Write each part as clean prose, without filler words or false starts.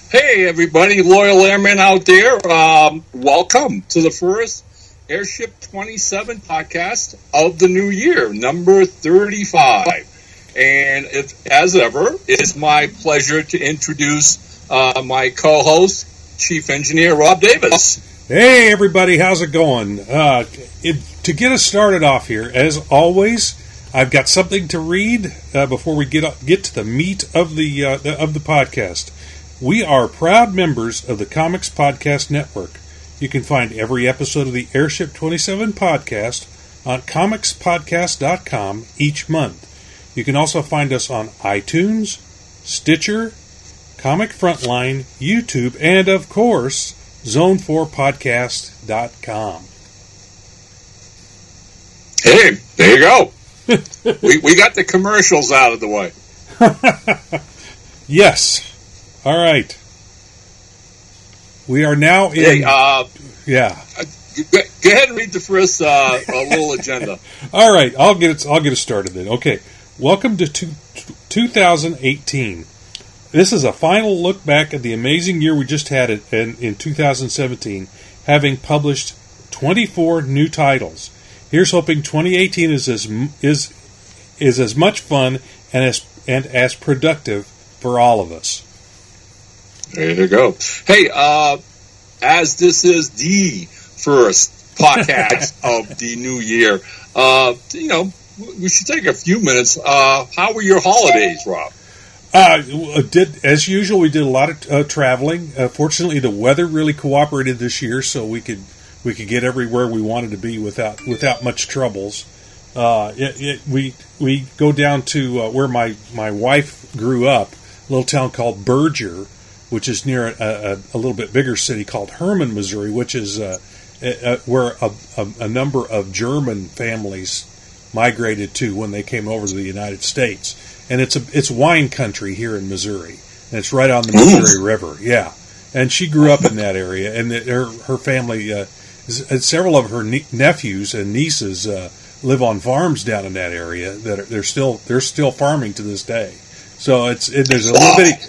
Hey, everybody, loyal airmen out there. Welcome to the first Airship 27 podcast of the new year, number 35. And as ever, it's my pleasure to introduce my co-host, Chief Engineer Rob Davis. Hey, everybody, how's it going? To get us started off here, as always, I've got something to read before we get to the meat of the podcast. We are proud members of the Comics Podcast Network. You can find every episode of the Airship 27 podcast on comicspodcast.com each month. You can also find us on iTunes, Stitcher, Comic Frontline, YouTube, and, of course, Zone4Podcast.com. Hey, there you go. we got the commercials out of the way. Yes. All right. We are now in... yeah. Go ahead and read the first little agenda. All right. I'll get it started then. Okay. Welcome to 2018. This is a final look back at the amazing year we just had in 2017, having published 24 new titles. Here's hoping 2018 is as much fun and as productive for all of us. There you go. Hey, as this is the first podcast of the new year, we should take a few minutes. How were your holidays, Rob? As usual, we did a lot of traveling. Fortunately, the weather really cooperated this year, so we could get everywhere we wanted to be without much troubles. We go down to where my wife grew up, a little town called Berger, which is near a little bit bigger city called Herman, Missouri, which is where a number of German families migrated to when they came over to the United States. And it's wine country here in Missouri, and it's right on the Missouri River. Yeah, and she grew up in that area, and her family, several of her nephews and nieces live on farms down in that area. That they're still farming to this day. So there's a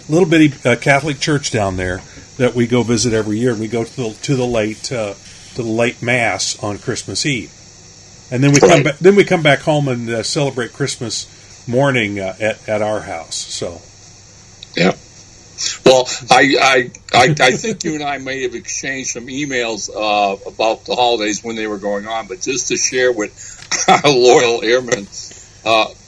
little bitty Catholic church down there that we go visit every year, and we go to the late mass on Christmas Eve, and then we come back home and celebrate Christmas morning at our house. So, yeah. Well, I think you and I may have exchanged some emails about the holidays when they were going on, but just to share with our loyal airmen,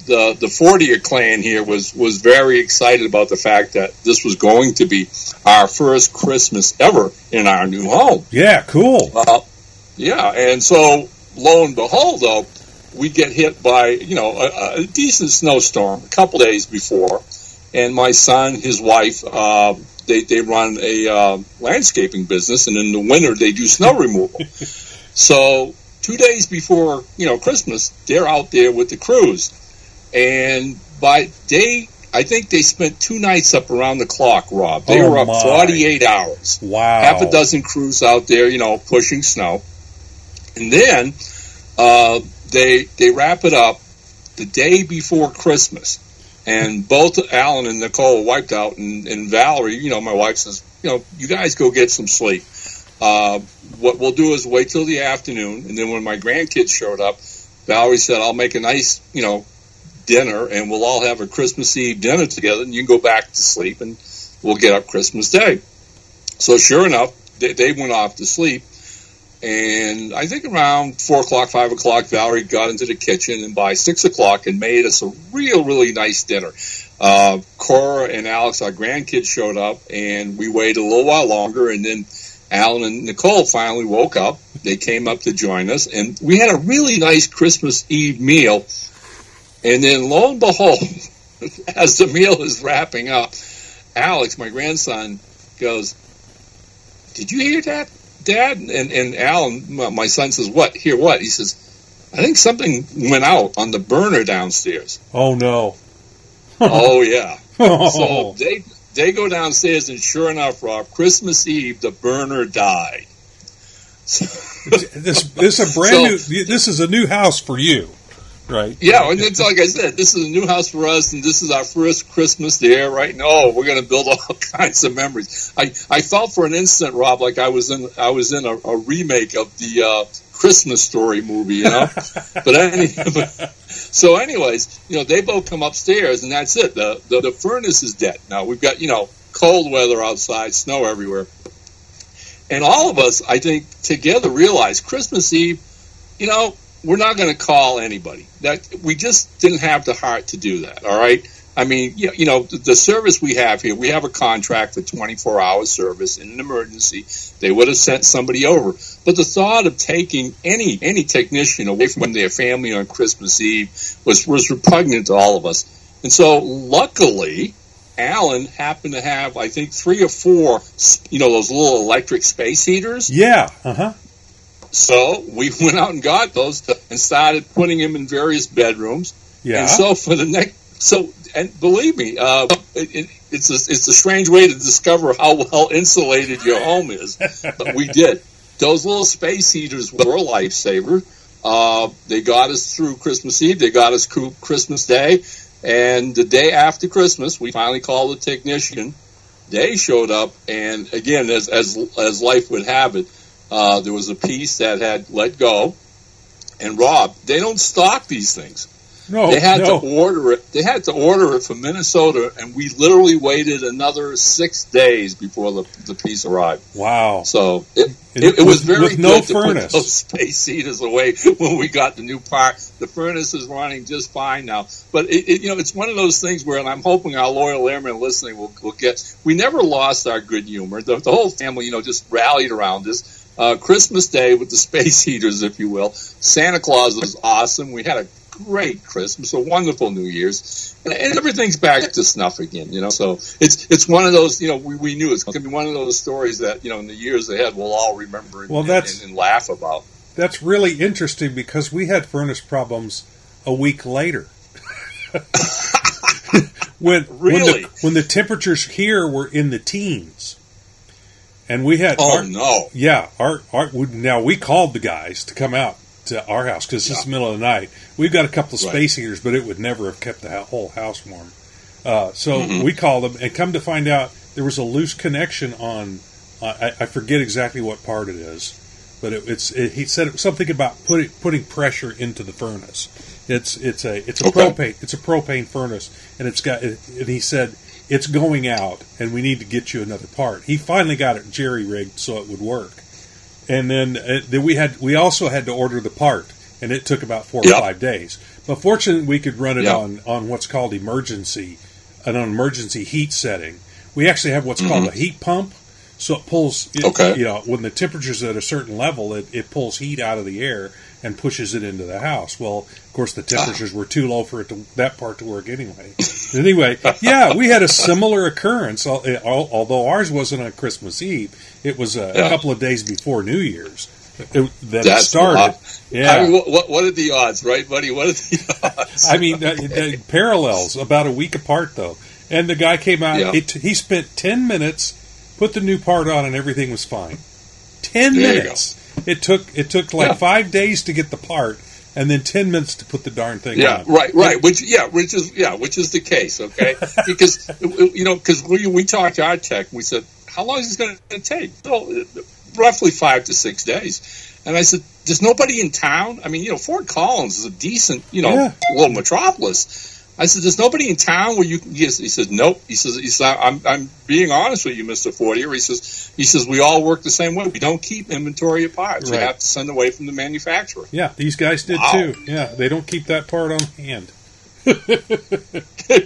the Fortier clan here was very excited about the fact that this was going to be our first Christmas ever in our new home. Yeah, cool. Yeah, and so lo and behold, though, we get hit by a decent snowstorm a couple days before, and my son, his wife, they run a landscaping business, and in the winter they do snow removal. So 2 days before Christmas, they're out there with the crews. And I think they spent 2 nights up around the clock, Rob. They were up 48 hours. Wow. Half a dozen crews out there, pushing snow. And then they wrap it up the day before Christmas. And both Alan and Nicole were wiped out. And Valerie, my wife says, you guys go get some sleep. What we'll do is wait till the afternoon. And then when my grandkids showed up, Valerie said, I'll make a nice, dinner, and we'll all have a Christmas Eve dinner together, and you can go back to sleep, and we'll get up Christmas Day. So sure enough, they went off to sleep, and I think around 4 o'clock, 5 o'clock, Valerie got into the kitchen, and by 6 o'clock, and made us a really nice dinner. Cora and Alex, our grandkids, showed up, and we waited a little while longer, and then Alan and Nicole finally woke up. They came up to join us, and we had a really nice Christmas Eve meal. And then, lo and behold, as the meal is wrapping up, Alex, my grandson, goes, "Did you hear that, Dad?" And Alan, my son, says, "What? Hear what?" He says, "I think something went out on the burner downstairs." Oh, no. Oh, yeah. So they go downstairs, and sure enough, Rob, Christmas Eve, the burner died. This is a new house for you. Right. Yeah, and it's like I said, this is a new house for us, and this is our first Christmas there, right? No, we're going to build all kinds of memories. I felt for an instant, Rob, like I was in a remake of the Christmas Story movie, you know. So anyways, they both come upstairs, and that's it. The furnace is dead. Now we've got cold weather outside, snow everywhere, and all of us, I think, together realized Christmas Eve, we're not going to call anybody. That we just didn't have the heart to do that. All right. I mean, the service we have here, we have a contract for 24-hour service in an emergency. They would have sent somebody over. But the thought of taking any technician away from their family on Christmas Eve was repugnant to all of us. And so, luckily, Alan happened to have, I think, 3 or 4, those little electric space heaters. Yeah. Uh-huh. So we went out and got those and started putting them in various bedrooms. Yeah. And so for the next, and believe me, it's a strange way to discover how well insulated your home is. But we did. Those little space heaters were a lifesaver. They got us through Christmas Eve. They got us through Christmas Day. And the day after Christmas, we finally called the technician. They showed up, and again, as life would have it, there was a piece that had let go. And Rob, they don't stock these things. No, they had to order it. They had to order it from Minnesota, and we literally waited another 6 days before the piece arrived. Wow! So it was very good to furnace. put those space heaters away when we got the new part. The furnace is running just fine now, but it's one of those things where, and I'm hoping our loyal airmen listening will get. We never lost our good humor. The whole family, just rallied around us. Christmas Day with the space heaters, if you will. Santa Claus was awesome. We had a great Christmas, a wonderful New Year's, and everything's back to snuff again. So it's one of those. We knew it's going to be one of those stories that in the years ahead we'll all remember and laugh about. That's really interesting because we had furnace problems a week later. when the temperatures here were in the teens. And we had now we called the guys to come out to our house because it's the middle of the night. We've got a couple of space heaters, but it would never have kept the whole house warm. So we called them, and come to find out there was a loose connection on. I forget exactly what part it is, but he said something about putting pressure into the furnace. It's a propane furnace, and he said. It's going out, and we need to get you another part. He finally got it jerry-rigged so it would work. And then we also had to order the part, and it took about 4 or 5 days. But fortunately, we could run it on what's called an emergency heat setting. We actually have what's called a heat pump, so it pulls, when the temperature's at a certain level, it pulls heat out of the air and pushes it into the house. Well, of course, the temperatures were too low for that part to work anyway. Anyway, we had a similar occurrence, although ours wasn't on Christmas Eve. It was a couple of days before New Year's that it started. Yeah. I mean, what are the odds, right, buddy? What are the odds? I mean, the parallels, about a week apart, though. And the guy came out, he spent 10 minutes, put the new part on, and everything was fine. 10 minutes. It took like 5 days to get the part, and then 10 minutes to put the darn thing on. Right. Which is the case, okay? Because we talked to our tech, and we said, how long is this going to take? Well, roughly 5 to 6 days. And I said, there's nobody in town. I mean, Fort Collins is a decent, little metropolis. I said, there's nobody in town where you can get. He says, nope. He says, I'm being honest with you, Mr. Fortier. He says, we all work the same way. We don't keep inventory of parts. We have to send away from the manufacturer. Yeah, these guys did too. Yeah, they don't keep that part on hand.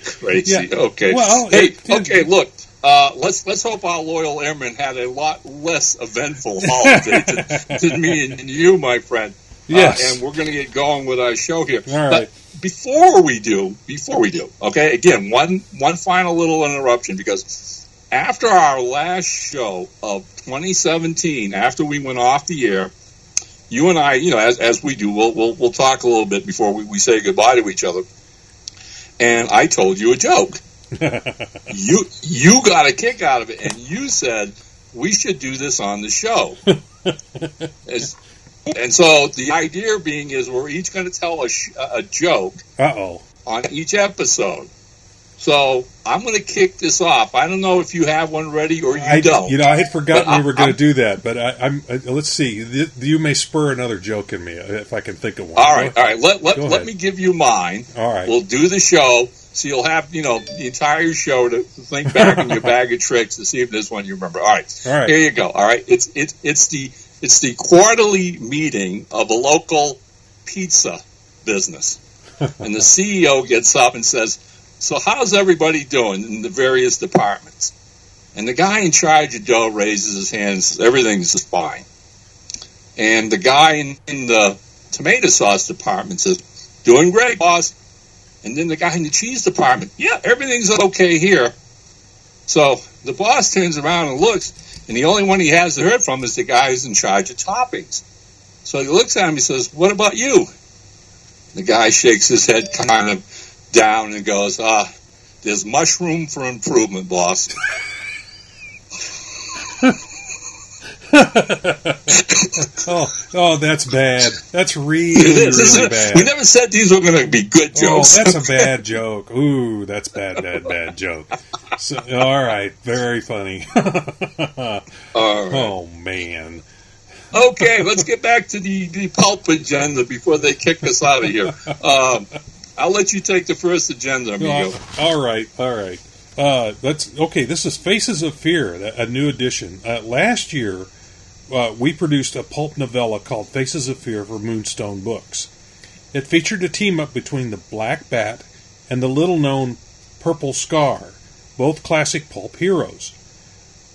Crazy. Yeah. Okay. Well, look. Let's hope our loyal airmen had a lot less eventful holiday than me and you, my friend. Yes. And we're going to get going with our show here. All right. But before we do, okay, again, one final little interruption, because after our last show of 2017, after we went off the air, you and I, as we do, we'll talk a little bit before we say goodbye to each other. And I told you a joke. You got a kick out of it, and you said we should do this on the show. And so the idea being is we're each going to tell a joke on each episode. So I'm going to kick this off. I don't know if you have one ready or you don't. I had forgotten we were going to do that, but let's see. You may spur another joke in me if I can think of one. All right. Let me give you mine. All right. We'll do the show, so you'll have the entire show to think back in your bag of tricks to see if there's one you remember. All right. Here you go. All right. It's the quarterly meeting of a local pizza business, and the CEO gets up and says, "So how's everybody doing in the various departments?" And the guy in charge of dough raises his hand and says, "Everything's just fine." And the guy in the tomato sauce department says, "Doing great, boss." And then the guy in the cheese department, "Yeah, everything's okay here." So the boss turns around and looks, and the only one he hasn't heard from is the guy who's in charge of toppings. So he looks at him and he says, "What about you?" The guy shakes his head kind of down and goes, "There's much room for improvement, boss." oh, that's bad. That's really bad. We never said these were going to be good jokes. Oh, that's a bad joke. Ooh, that's bad joke. So, all right, very funny. All right. Oh, man. Okay, let's get back to the pulp agenda before they kick us out of here. I'll let you take the first agenda, amigo. All right. This is Faces of Fear, a new edition. Last year, we produced a pulp novella called Faces of Fear for Moonstone Books. It featured a team-up between the Black Bat and the little-known Purple Scar, both classic pulp heroes.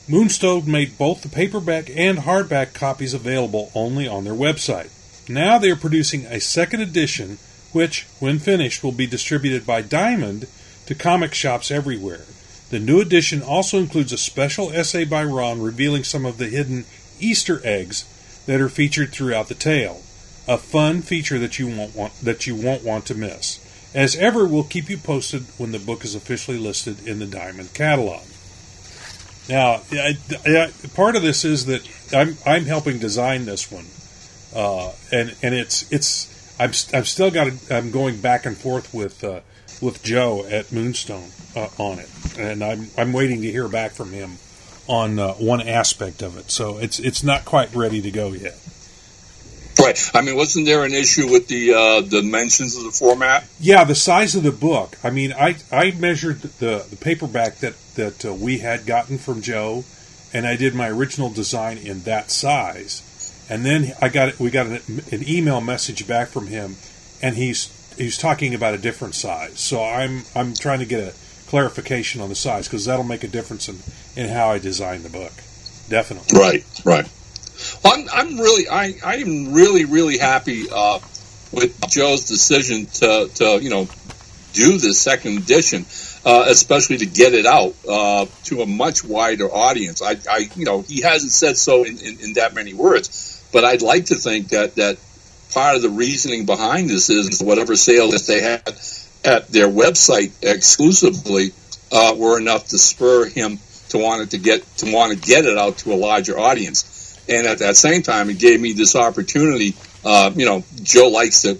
Moonstone made both the paperback and hardback copies available only on their website. Now they are producing a second edition, which, when finished, will be distributed by Diamond to comic shops everywhere. The new edition also includes a special essay by Ron revealing some of the hidden Easter eggs that are featured throughout the tale. A fun feature that you won't want to miss. As ever, we'll keep you posted when the book is officially listed in the Diamond catalog. Now, part of this is that I'm helping design this one, and I'm going back and forth with Joe at Moonstone on it, and I'm waiting to hear back from him on one aspect of it. So it's not quite ready to go yet. Right. I mean, wasn't there an issue with the dimensions of the format? Yeah, the size of the book. I mean, I measured the paperback that we had gotten from Joe, and I did my original design in that size. And then we got an email message back from him, and he's talking about a different size. So I'm trying to get a clarification on the size, because that'll make a difference in how I design the book. Definitely. Right. Well, I'm really happy with Joe's decision to do this second edition, especially to get it out to a much wider audience. He hasn't said so in that many words, but I'd like to think that part of the reasoning behind this is whatever sales they had at their website exclusively were enough to spur him to want to get it out to a larger audience. And at that same time, it gave me this opportunity. Joe likes to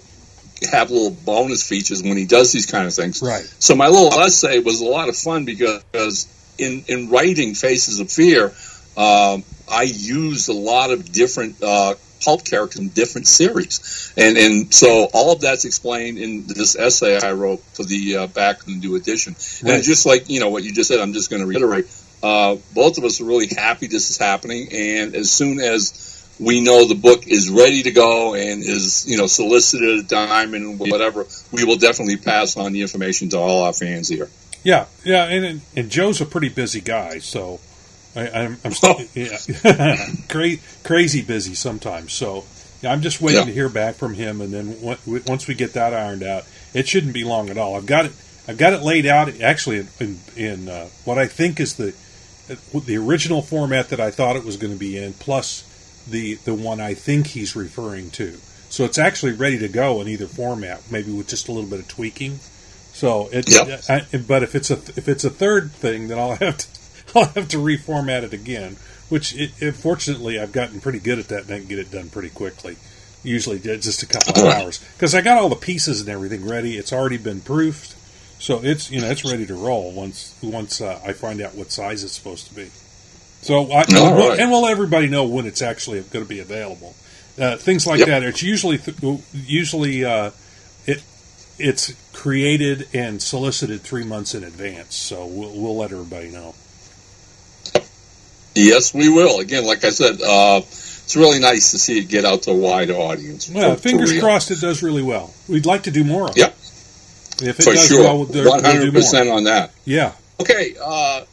have little bonus features when he does these kind of things. Right. So my little essay was a lot of fun because in writing Faces of Fear, I used a lot of different pulp characters in different series. And so all of that's explained in this essay I wrote for the back in the new edition. Right. And just like, what you just said, I'm just going to reiterate. Both of us are really happy this is happening, and as soon as we know the book is ready to go and is solicited at Diamond and whatever, we will definitely pass on the information to all our fans here. Yeah, and Joe's a pretty busy guy, so I'm crazy busy sometimes. So I'm just waiting to hear back from him, and then once we get that ironed out, it shouldn't be long at all. I've got it laid out actually in what I think is the original format that I thought it was going to be in, plus the one I think he's referring to. So it's actually ready to go in either format, maybe with just a little bit of tweaking. So but if it's a third thing, then I'll have to reformat it again. Which fortunately I've gotten pretty good at that, and I can get it done pretty quickly. Usually just a couple of hours. Because I got all the pieces and everything ready. It's already been proofed. So it's ready to roll once I find out what size it's supposed to be. So and we'll let everybody know when it's actually going to be available. Things like that. It's usually it's created and solicited 3 months in advance. So we'll let everybody know. Yes, we will. Again, like I said, it's really nice to see it get out to a wider audience. Well, fingers crossed it does really well. We'd like to do more of it. If it for does sure. well, we'll do 100% more. on that. Yeah. Okay,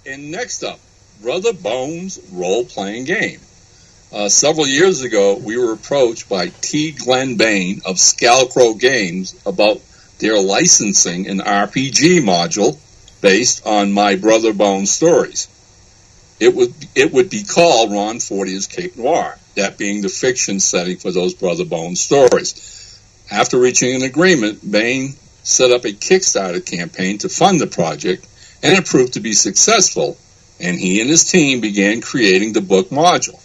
and next up, Brother Bones role-playing game. Several years ago, we were approached by T. Glenn Bain of Scarecrow Games about their licensing an RPG module based on My Brother Bones stories. It would be called Ron Fortier's Cape Noir, that being the fiction setting for those Brother Bones stories. After reaching an agreement, Bain set up a Kickstarter campaign to fund the project, and it proved to be successful, and he and his team began creating the book module.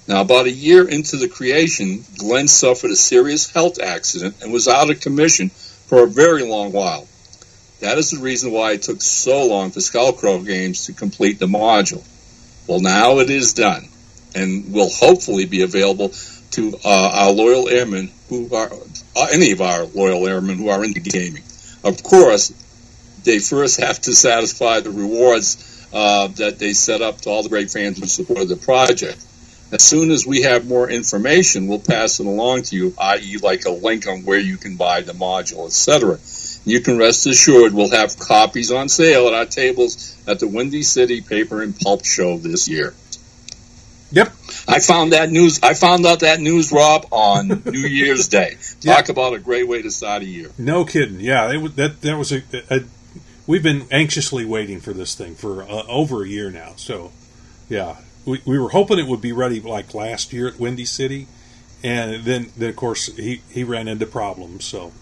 Now, about a year into the creation, Glenn suffered a serious health accident and was out of commission for a very long while. That is the reason why it took so long for Scarecrow Games to complete the module. Well, now it is done, and will hopefully be available to our loyal airmen who are any of our loyal airmen who are into gaming. Of course, they first have to satisfy the rewards that they set up to all the great fans who supported the project. As soon as we have more information, we'll pass it along to you, i.e. like a link on where you can buy the module, etc. You can rest assured we'll have copies on sale at our tables at the Windy City Paper and Pulp Show this year. Yep. I found out that news, Rob, on New Year's Day. Talk about a great way to start a year. No kidding. Yeah, that was we've been anxiously waiting for this thing for over a year now. So, yeah, we were hoping it would be ready like last year at Windy City, and then of course he ran into problems. So,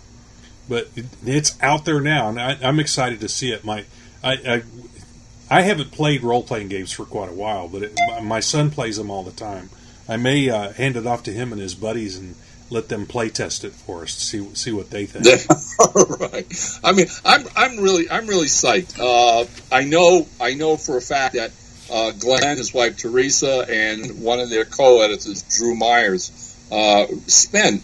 but it's out there now, and I'm excited to see it. I haven't played role-playing games for quite a while, but my son plays them all the time. I may hand it off to him and his buddies and let them play test it for us to see what they think. Right. I mean, I'm really psyched. I know for a fact that Glenn, his wife Teresa, and one of their co-editors, Drew Myers, spent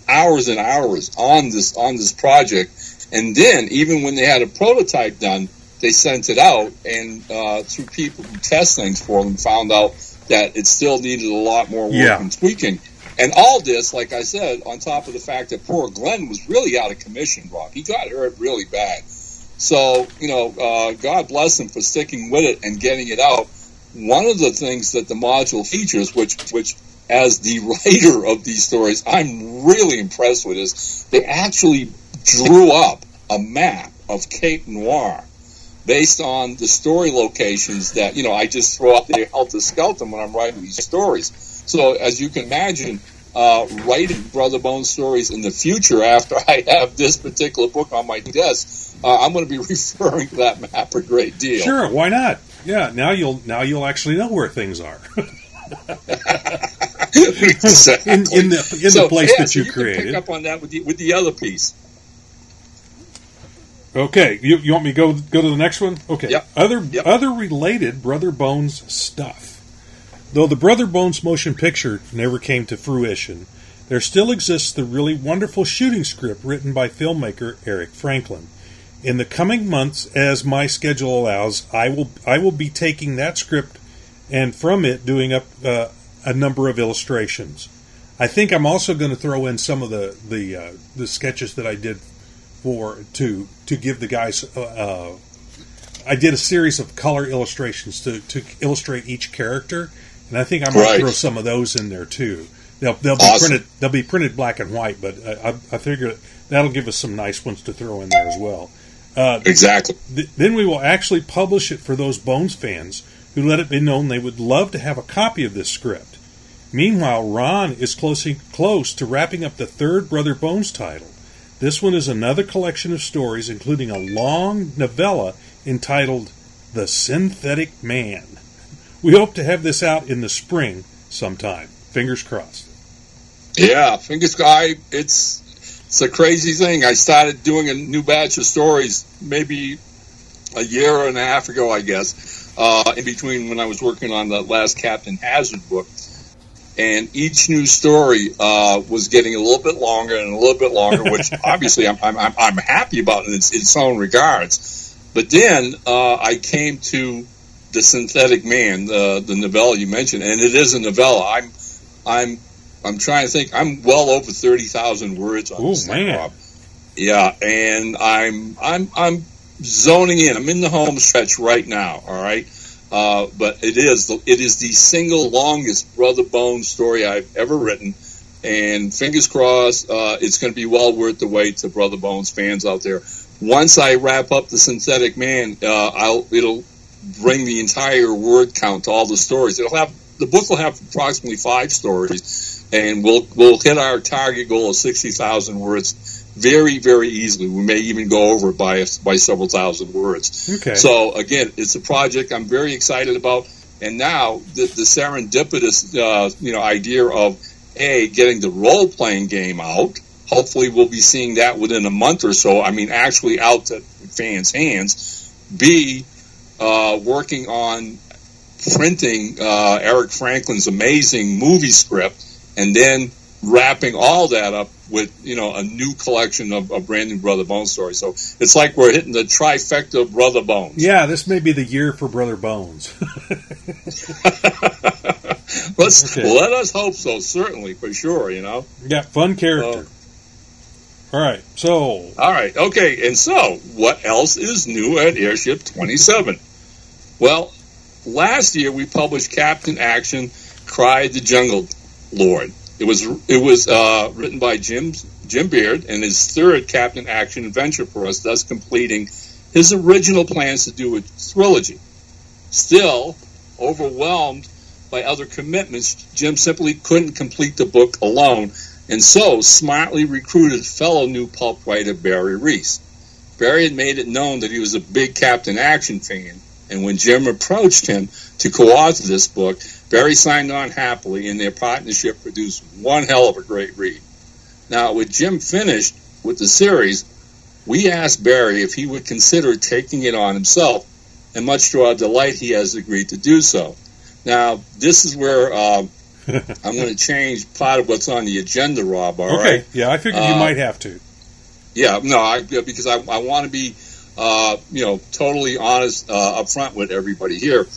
hours and hours on this project, and then even when they had a prototype done, they sent it out, and through people who test things for them, found out that it still needed a lot more work and tweaking. And all this, like I said, on top of the fact that poor Glenn was really out of commission, Rob. He got hurt really bad. So, God bless him for sticking with it and getting it out. One of the things that the module features, which as the writer of these stories, I'm really impressed with, is they actually drew up a map of Cape Noir based on the story locations that, I just throw out there helter-skelter when I'm writing these stories. So, as you can imagine, writing Brother Bones stories in the future after I have this particular book on my desk, I'm going to be referring to that map a great deal. Sure, why not? Yeah, now you'll actually know where things are. Exactly. in the place that you created. Can pick up on that with the other piece. Okay, you want me to go to the next one? Okay. Yep. Other related Brother Bones stuff. Though the Brother Bones motion picture never came to fruition, there still exists the really wonderful shooting script written by filmmaker Eric Franklin. In the coming months, as my schedule allows, I will be taking that script and from it doing up a number of illustrations. I think I'm also going to throw in some of the sketches that I did to give the guys. I did a series of color illustrations to illustrate each character, and I think I might throw some of those in there too. They'll be printed. They'll be printed black and white, but I figure that'll give us some nice ones to throw in there as well. Exactly. Then we will actually publish it for those Bones fans who let it be known they would love to have a copy of this script. Meanwhile, Ron is close to wrapping up the third Brother Bones title. This one is another collection of stories, including a long novella entitled The Synthetic Man. We hope to have this out in the spring sometime. Fingers crossed. Yeah, fingers crossed. It's a crazy thing. I started doing a new batch of stories maybe a year and a half ago, I guess, in between when I was working on the last Captain Hazard book. And each new story was getting a little bit longer and a little bit longer, which obviously I'm happy about in its own regards. But then I came to the Synthetic Man, the novella you mentioned, and it is a novella. I'm trying to think. I'm well over 30,000 words on this thing, Rob. Yeah, and I'm zoning in. I'm in the home stretch right now. All right, but it is the single longest Brother Bones story I've ever written, and fingers crossed, it's going to be well worth the wait to Brother Bones fans out there. Once I wrap up the Synthetic Man, it'll bring the entire word count to all the stories. The book will have approximately 5 stories, and we'll hit our target goal of 60,000 words very, very easily. We may even go over it by several thousand words. Okay. So again, it's a project I'm very excited about, and now the serendipitous idea of getting the role playing game out. Hopefully, we'll be seeing that within a month or so. I mean, actually out to fans' hands. B, working on printing Eric Franklin's amazing movie script, and then wrapping all that up with a new collection of brand new Brother Bones stories. So it's like we're hitting the trifecta of Brother Bones. Yeah, this may be the year for Brother Bones. Let us hope so. Certainly, for sure. Yeah, fun character. All right, okay. And so, what else is new at Airship 27? Well, last year we published Captain Action, Cry the Jungle Lord. It was written by Jim Beard and his third Captain Action adventure for us, thus completing his original plans to do a trilogy. Still, overwhelmed by other commitments, Jim simply couldn't complete the book alone, and so smartly recruited fellow new pulp writer Barry Reeves. Barry had made it known that he was a big Captain Action fan, and when Jim approached him to co-author this book, Barry signed on happily, and their partnership produced one hell of a great read. Now, with Jim finished with the series, we asked Barry if he would consider taking it on himself, and much to our delight, he has agreed to do so. Now, this is where I'm going to change part of what's on the agenda, Rob, all okay. right? Yeah, I figured you might have to. Yeah, no, because I want to be, totally honest up front with everybody here.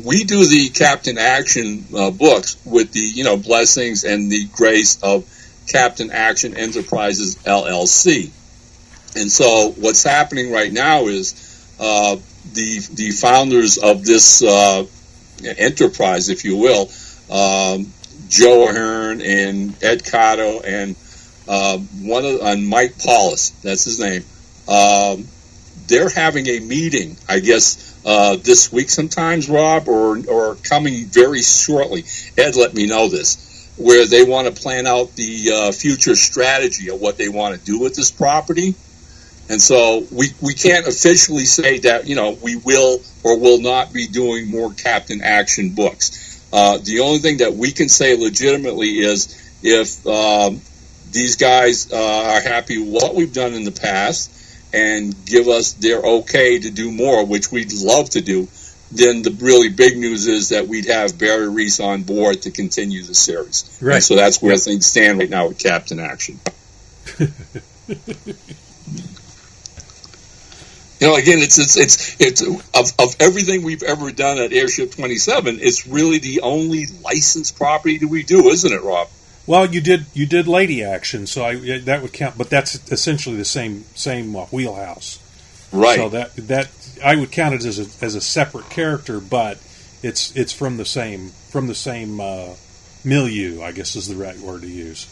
We do the Captain Action books with the, blessings and the grace of Captain Action Enterprises, LLC. And so what's happening right now is the founders of this enterprise, if you will, Joe Ahern and Ed Cotto and Mike Paulus, that's his name, they're having a meeting, I guess, this week sometimes, Rob, or coming very shortly. Ed let me know this, where they want to plan out the future strategy of what they want to do with this property. And so we can't officially say that, we will or will not be doing more Captain Action books. The only thing that we can say legitimately is if these guys are happy with what we've done in the past and give us their okay to do more, which we'd love to do, then the really big news is that we'd have Barry Reese on board to continue the series. Right. And so that's where things stand right now with Captain Action. Again, it's of everything we've ever done at Airship 27, it's really the only licensed property that we do, isn't it, Rob? Well, you did Lady Action, so that would count, but that's essentially the same wheelhouse. Right. So that I would count it as a separate character, but it's from the same milieu, I guess is the right word to use.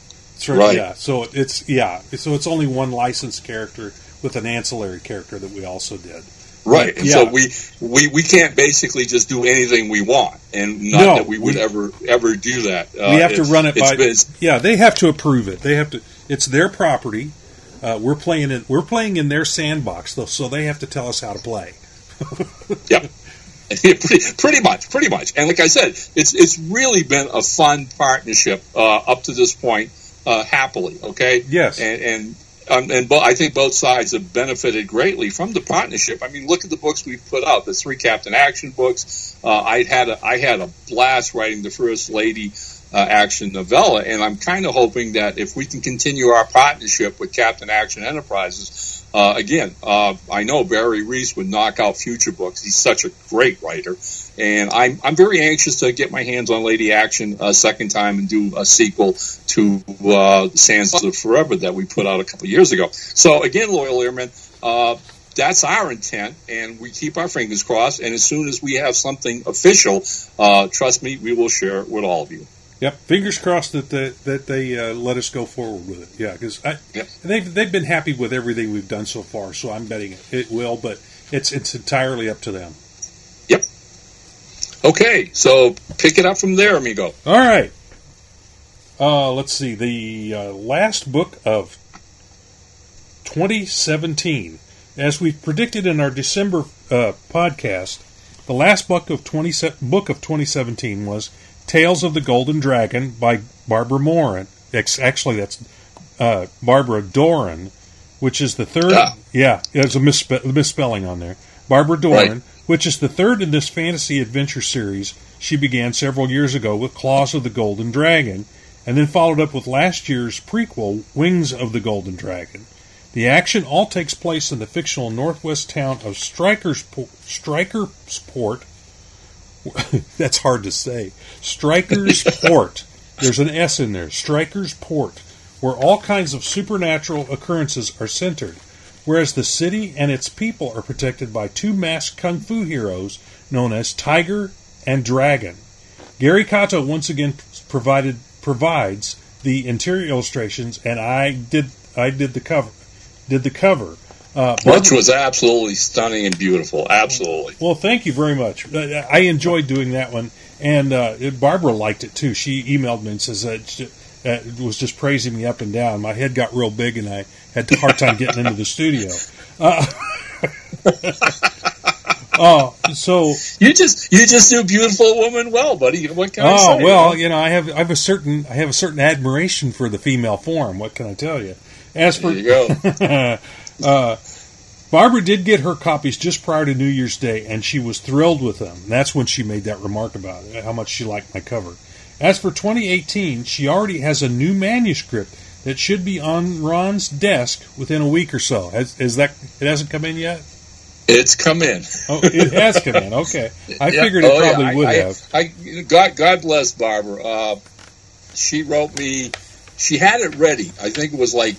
Right. Yeah. So it's only one licensed character with an ancillary character that we also did. Right, but, and so we can't basically just do anything we want, and not that we would ever do that. We have to run it by. They have to approve it. They have to. It's their property. We're playing in their sandbox, though, so they have to tell us how to play. Yep. pretty much. And like I said, it's really been a fun partnership up to this point. happily. Okay. Yes. And I think both sides have benefited greatly from the partnership. I mean, look at the books we've put out, the 3 Captain Action books. I had a blast writing the First Lady action novella, and I'm kind of hoping that if we can continue our partnership with Captain Action Enterprises, I know Barry Reeves would knock out future books. He's such a great writer, and I'm very anxious to get my hands on Lady Action a second time and do a sequel to Sands of Forever that we put out a couple of years ago. So again, Loyal Airmen, that's our intent, and we keep our fingers crossed, and as soon as we have something official, trust me, we will share it with all of you. Yep, fingers crossed that they let us go forward with it. Yeah, because they've been happy with everything we've done so far, so I'm betting it will, but it's entirely up to them. Yep. Okay, so pick it up from there, amigo. All right. Let's see, the last book of 2017. As we predicted in our December podcast, the last book of 2017 was Tales of the Golden Dragon by Barbara Moran. Actually, that's Barbara Doran, which is the third. Yeah, there's a misspelling on there. Barbara Doran, right, which is the third in this fantasy adventure series she began several years ago with Claws of the Golden Dragon, and then followed up with last year's prequel, Wings of the Golden Dragon. The action all takes place in the fictional northwest town of Strikersport. That's hard to say. Strikersport. There's an S in there. Strikersport, where all kinds of supernatural occurrences are centered, whereas the city and its people are protected by 2 masked kung fu heroes known as Tiger and Dragon. Gary Kato once again provides the interior illustrations, and I did the cover. Which was absolutely stunning and beautiful. Absolutely. Well, thank you very much. I enjoyed doing that one, and Barbara liked it too. She emailed me and says it was just praising me up and down. My head got real big, and I had a hard time getting into the studio. So you just do Beautiful Woman well, buddy. What can I say? Well, I have a certain admiration for the female form. What can I tell you? There you go. Barbara did get her copies just prior to New Year's Day, and she was thrilled with them. And that's when she made that remark about it, how much she liked my cover. As for 2018, she already has a new manuscript that should be on Ron's desk within a week or so. It hasn't come in yet? It's come in. Oh, it has come in. Okay. I figured it probably would have. God bless Barbara. She wrote me. She had it ready. I think it was like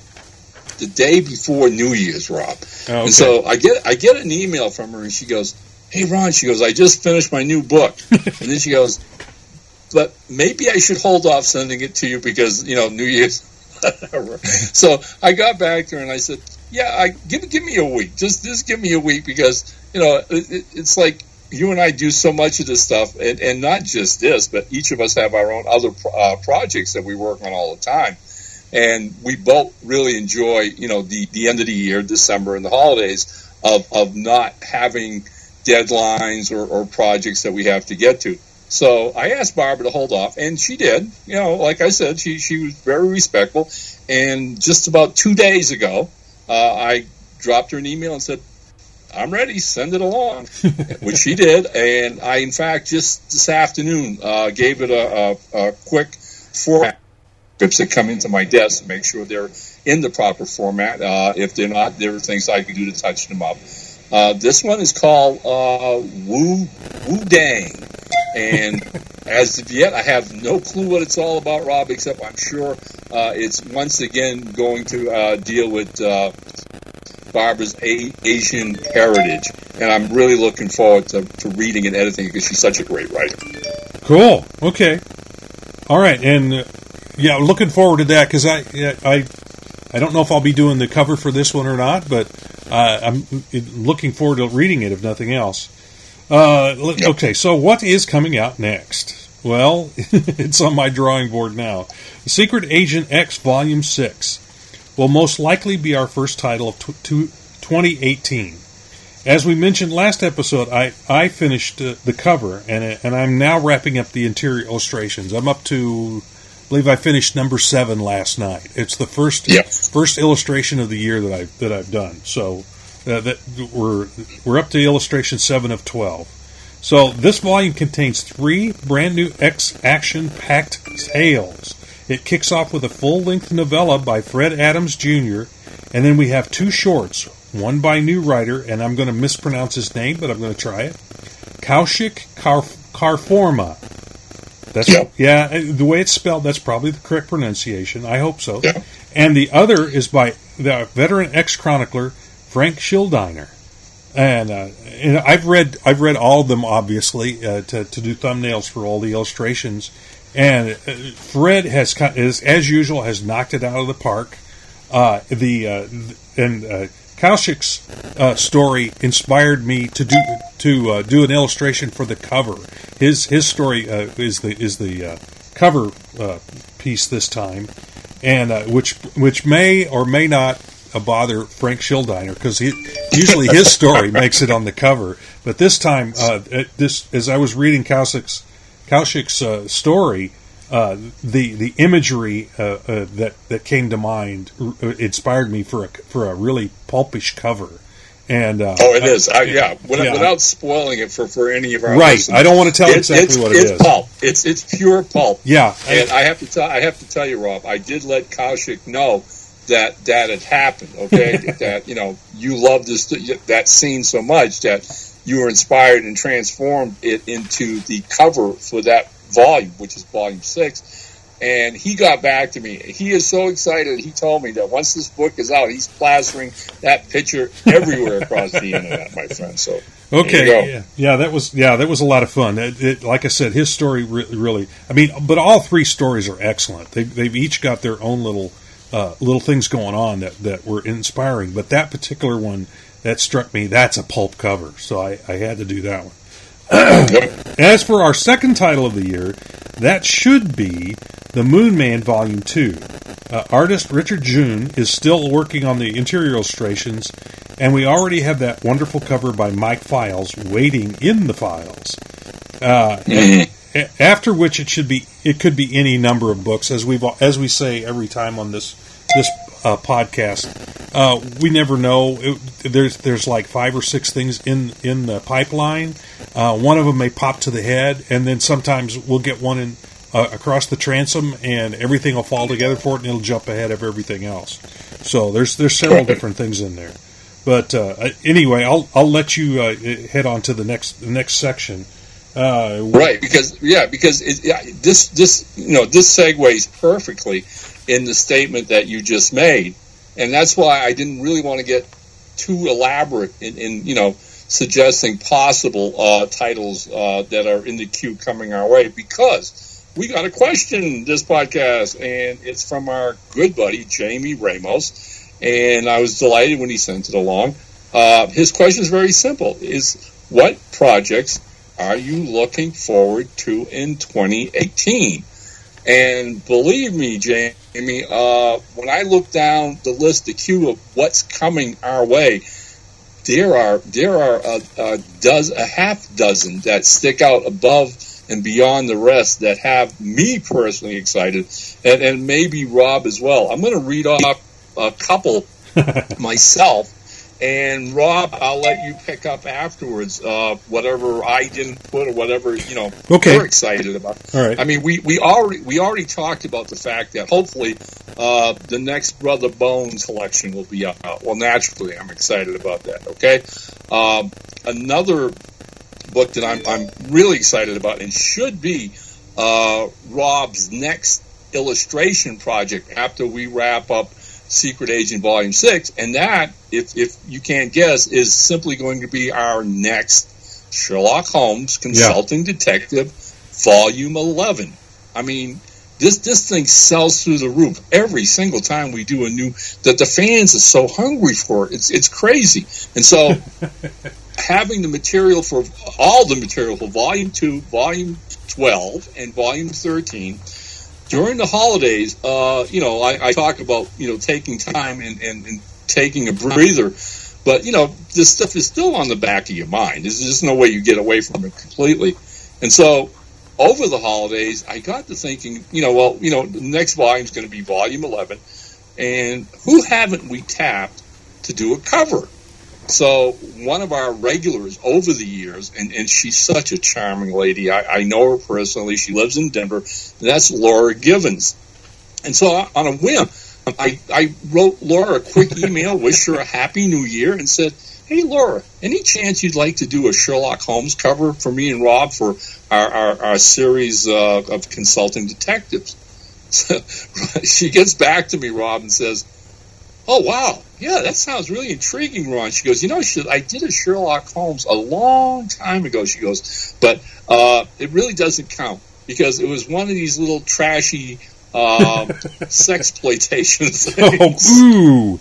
the day before New Year's, Rob. Oh, okay. And so I get an email from her, and she goes, "Hey, Ron," she goes, "I just finished my new book." And then she goes, "But maybe I should hold off sending it to you because, New Year's." So I got back to her, and I said, "Yeah, give me a week. Just give me a week because, it's like you and I do so much of this stuff, and not just this, but each of us have our own other projects that we work on all the time. And we both really enjoy, the end of the year, December, and the holidays of not having deadlines or projects that we have to get to. So I asked Barbara to hold off, and she did. Like I said, she was very respectful. And just about 2 days ago, I dropped her an email and said, "I'm ready, send it along," which she did. And I, in fact, just this afternoon gave it a quick format. Scripts that come into my desk to make sure they're in the proper format. If they're not, there are things I can do to touch them up. This one is called Wu Dang. And as of yet, I have no clue what it's all about, Rob, except I'm sure it's once again going to deal with Barbara's Asian heritage. And I'm really looking forward to reading and editing it because she's such a great writer. Cool. Okay. All right. And yeah, looking forward to that because I don't know if I'll be doing the cover for this one or not, but I'm looking forward to reading it if nothing else. Okay, so what is coming out next? Well, it's on my drawing board now. Secret Agent X Volume 6 will most likely be our first title of 2018. As we mentioned last episode, I finished the cover, and I'm now wrapping up the interior illustrations. I'm up to believe I finished number 7 last night. It's the first illustration of the year that I've done. So that we're up to illustration 7 of 12. So this volume contains 3 brand new action-packed tales. It kicks off with a full-length novella by Fred Adams Jr., and then we have 2 shorts, one by new writer, and I'm going to mispronounce his name, but I'm going to try it, Kaushik Karforma. The way it's spelled, that's probably the correct pronunciation. I hope so. Yeah. And the other is by the veteran ex-chronicler Frank Schildiner. And I've read all of them, obviously, to do thumbnails for all the illustrations. And Fred as usual, has knocked it out of the park. Kaushik's story inspired me to do an illustration for the cover. His story is the cover piece this time, and which may or may not bother Frank Schildiner, because usually his story makes it on the cover. But this time, as I was reading Kaushik's story, the imagery that came to mind inspired me for a really pulpish cover. And it is. Without spoiling it for any of our listeners. I don't want to tell exactly what it is. It's pulp. It's pure pulp. Yeah. And I have to tell you, Rob, I did let Kaushik know that had happened. Okay, that you loved that scene so much that you were inspired and transformed it into the cover for that volume, which is volume 6. And he got back to me. He is so excited. He told me that once this book is out, he's plastering that picture everywhere across the internet, my friend. So okay, that was a lot of fun. Like I said, his story really. I mean, but all 3 stories are excellent. They've each got their own little things going on that were inspiring. But that particular one that struck me, that's a pulp cover. So I had to do that one. As for our second title of the year, that should be the Moonman Volume 2. Artist Richard June is still working on the interior illustrations, and we already have that wonderful cover by Mike Files waiting in the files. After which it could be any number of books, as we say every time on this podcast. We never know. There's like 5 or 6 things in the pipeline. One of them may pop to the head, and then sometimes we'll get one in across the transom, and everything will fall together for it, and it'll jump ahead of everything else. So there's several different things in there. But anyway, I'll let you head on to the next section. Right, because this segues perfectly in the statement that you just made, and that's why I didn't really want to get too elaborate in suggesting possible titles that are in the queue coming our way, because we got a question this podcast, and it's from our good buddy Jamie Ramos, and I was delighted when he sent it along. His question is very simple: is what projects are you looking forward to in 2018? And believe me, Jamie, when I look down the list, the queue of what's coming our way, there are a half dozen that stick out above and beyond the rest that have me personally excited, and maybe Rob as well. I'm going to read off a couple myself. And Rob, I'll let you pick up afterwards whatever I didn't put or whatever you're excited about. All right. I mean, we already talked about the fact that hopefully the next Brother Bones collection will be out. Well, naturally, I'm excited about that. Okay. Another book that I'm really excited about and should be Rob's next illustration project after we wrap up Secret Agent Volume 6, and that, if you can't guess, is simply going to be our next Sherlock Holmes Consulting Detective Volume 11. I mean, this thing sells through the roof every single time we do a new, that the fans are so hungry for it. It's crazy. And so having the material for Volume 2, Volume 12, and Volume 13, during the holidays, I talk about, taking time and taking a breather, but, this stuff is still on the back of your mind. There's just no way you get away from it completely. And so over the holidays, I got to thinking, the next volume is going to be volume 11, and who haven't we tapped to do a cover? So one of our regulars over the years, and she's such a charming lady. I know her personally. She lives in Denver. And that's Laura Givens. And so on a whim, I wrote Laura a quick email, wished her a happy new year, and said, hey, Laura, any chance you'd like to do a Sherlock Holmes cover for me and Rob for our series of consulting detectives? So she gets back to me, Rob, and says, oh, wow. Yeah, that sounds really intriguing, Ron. She goes, I did a Sherlock Holmes a long time ago, she goes, but it really doesn't count because it was one of these little trashy sexploitation things. Oh, ooh.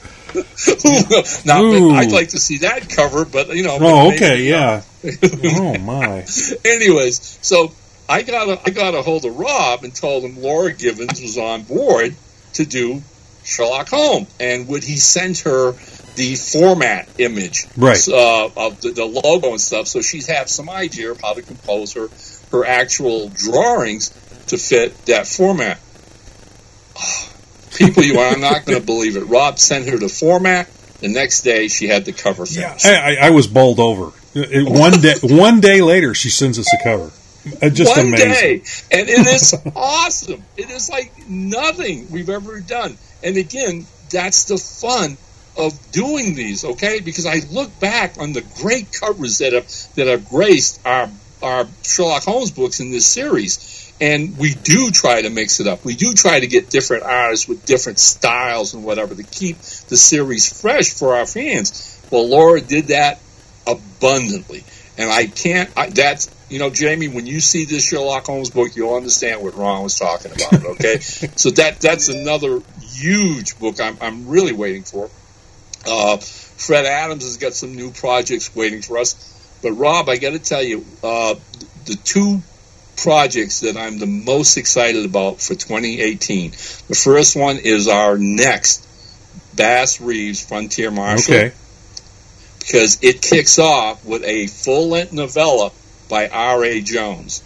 Now, ooh. I'd like to see that cover, but, Oh, okay, yeah. Oh, my. Anyways, so I got a hold of Rob and told him Laura Givens was on board to do Sherlock Holmes, and would he send her the format image of the logo and stuff, so she'd have some idea of how to compose her actual drawings to fit that format. People, you are not going to believe it. Rob sent her the format. The next day, she had the cover finished. Yeah, I was bowled over. One day later, she sends us a cover. Just one amazing. Day, and it is awesome. It is like nothing we've ever done. And again, that's the fun of doing these, okay? Because I look back on the great covers that have graced our Sherlock Holmes books in this series, and we do try to mix it up. We do try to get different artists with different styles and whatever to keep the series fresh for our fans. Well, Laura did that abundantly, and that's, Jamie, when you see this Sherlock Holmes book, you'll understand what Ron was talking about, okay? So that's another huge book I'm really waiting for. Fred Adams has got some new projects waiting for us. But, Rob, I got to tell you, the two projects that I'm the most excited about for 2018, the first one is our next Reeves Frontier Marshal. Okay. Because it kicks off with a full-length novella by R.A. Jones.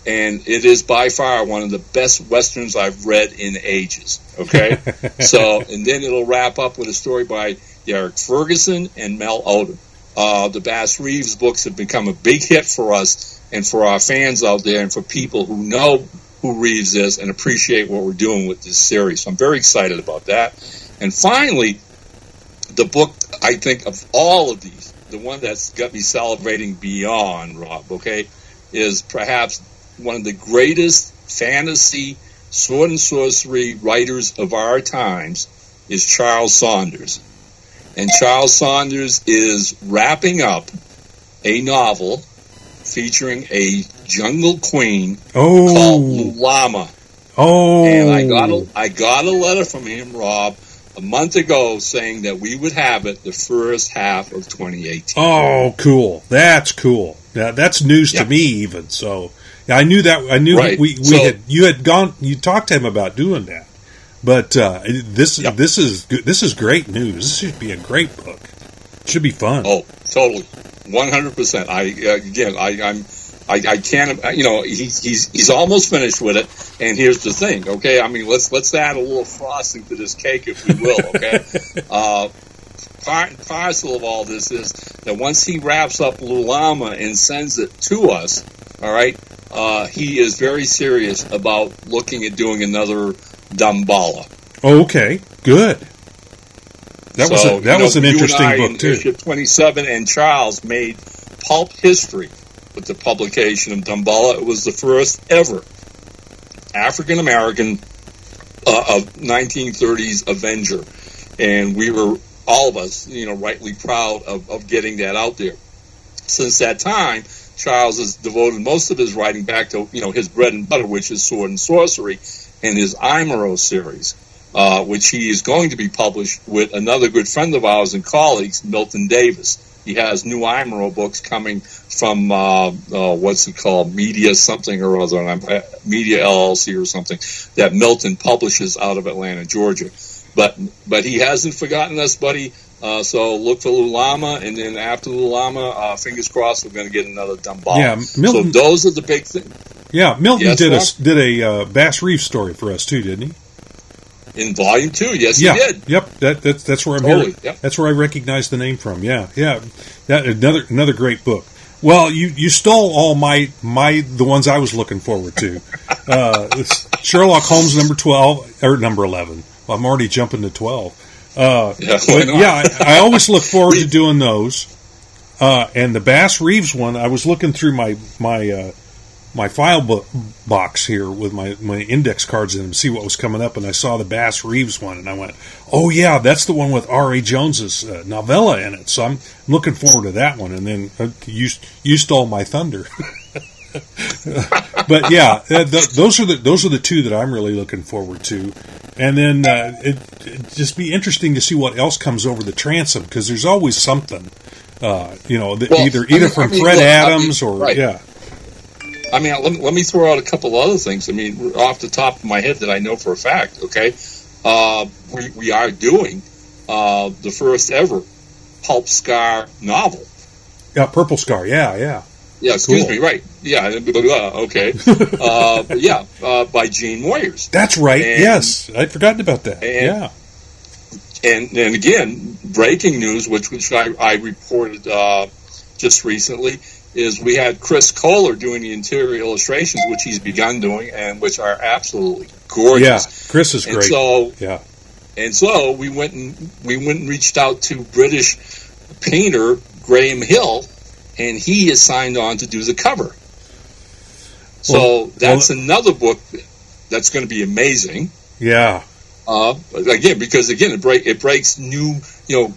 And it is by far one of the best Westerns I've read in ages, okay? And then it'll wrap up with a story by Derek Ferguson and Mel Odom. The Reeves books have become a big hit for us and for our fans out there and for people who know who Reeves is and appreciate what we're doing with this series. So I'm very excited about that. And finally, the book, I think, of all of these, the one that's got me salivating beyond, Rob, okay, is perhaps one of the greatest fantasy sword and sorcery writers of our times is Charles Saunders. And Charles Saunders is wrapping up a novel featuring a jungle queen called Lawman. Oh. And I got a letter from him, Rob, a month ago saying that we would have it the first half of 2018. Oh, cool. That's cool. That's news to me even. So I knew that. I knew right. you talked to him about doing that. But this is great news. This should be a great book. It should be fun. Oh, totally. 100%. I can't, he's almost finished with it. And here's the thing, okay? I mean, let's add a little frosting to this cake, if we will, okay? Part and parcel of all this is that once he wraps up Lulama and sends it to us, all right, he is very serious about looking at doing another Damballa. Oh, okay, good. That was an interesting book too. Airship 27 and Charles made pulp history with the publication of Damballa. It was the first ever African American of 1930s Avenger, and we were all of us, rightly proud of getting that out there. Since that time, Charles has devoted most of his writing back to his bread and butter, which is sword and sorcery, and his Imaro series, which he is going to be published with another good friend of ours and colleagues, Milton Davis. He has new Imaro books coming from, what's it called, Media something or other, Media LLC or something, that Milton publishes out of Atlanta, Georgia. But he hasn't forgotten us, buddy. So look for Lulama, and then after Lulama, fingers crossed, we're going to get another Damballa. Yeah, Milton, so those are the big things. Yeah, Milton Yes, did Rob? did a Bass Reeves story for us too, didn't he? In volume 2, yes, Yeah, he did. yep. That's where I'm Totally, hearing. yep. That's where I recognize the name from. Yeah. That another great book. Well, you stole all the ones I was looking forward to. Sherlock Holmes number 12 or number 11. Well, I'm already jumping to 12. Why But not? yeah, I always look forward to doing those. And the Bass Reeves one, I was looking through my file box here with my index cards in them to see what was coming up, and I saw the Bass Reeves one, and I went, oh yeah, that's the one with R.A. Jones's novella in it, so I'm looking forward to that one. And then you stole my thunder. But yeah, those are the two that I'm really looking forward to. And then it'd just be interesting to see what else comes over the transom, because there's always something, either from Fred Adams or right. yeah. I mean, let me throw out a couple other things. I mean, off the top of my head that I know for a fact, okay? We are doing the first ever Pulp Scar novel. Yeah, Purple Scar, yeah. Yeah, excuse Cool. me, right. Yeah, okay. By Gene Moyers. That's right, And- yes. I'd forgotten about that, yeah. And again, breaking news, which I reported just recently, is we had Chris Kohler doing the interior illustrations, which he's begun doing, and which are absolutely gorgeous. Yeah, Chris is great. And so we went and reached out to British painter Graham Hill, and he is signed on to do the cover. So that's another book that's going to be amazing. Yeah. It breaks new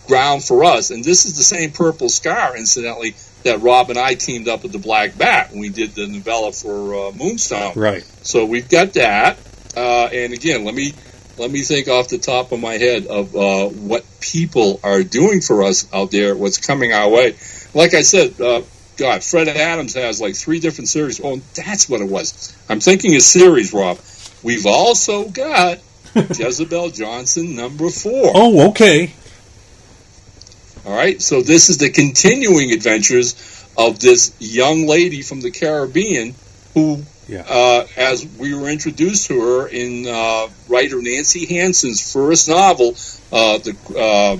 ground for us, and this is the same Purple Scar, incidentally, that Rob and I teamed up with the Black Bat when we did the novella for Moonstone. Right. So we've got that, and again, let me think off the top of my head of what people are doing for us out there, what's coming our way. Like I said, Fred Adams has like 3 different series. Oh, that's what it was. I'm thinking a series, Rob. We've also got Jezebel Johnson number 4. Oh, okay. All right, so this is the continuing adventures of this young lady from the Caribbean who, as we were introduced to her in writer Nancy Hansen's first novel, The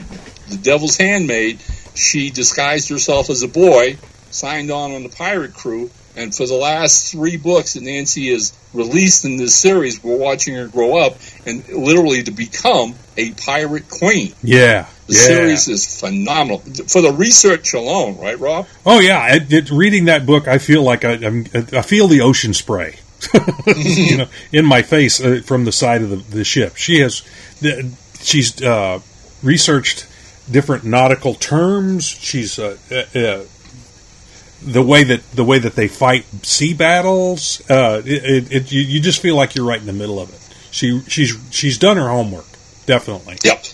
Devil's Handmaid, she disguised herself as a boy, signed on the pirate crew, and for the last 3 books that Nancy has released in this series, we're watching her grow up and literally to become a pirate queen. Yeah. The series is phenomenal for the research alone, right, Rob? Oh yeah, reading that book, I feel like I feel the ocean spray, in my face from the side of the ship. She's researched different nautical terms. She's the way that they fight sea battles. You just feel like you're right in the middle of it. She's done her homework, definitely. Yep.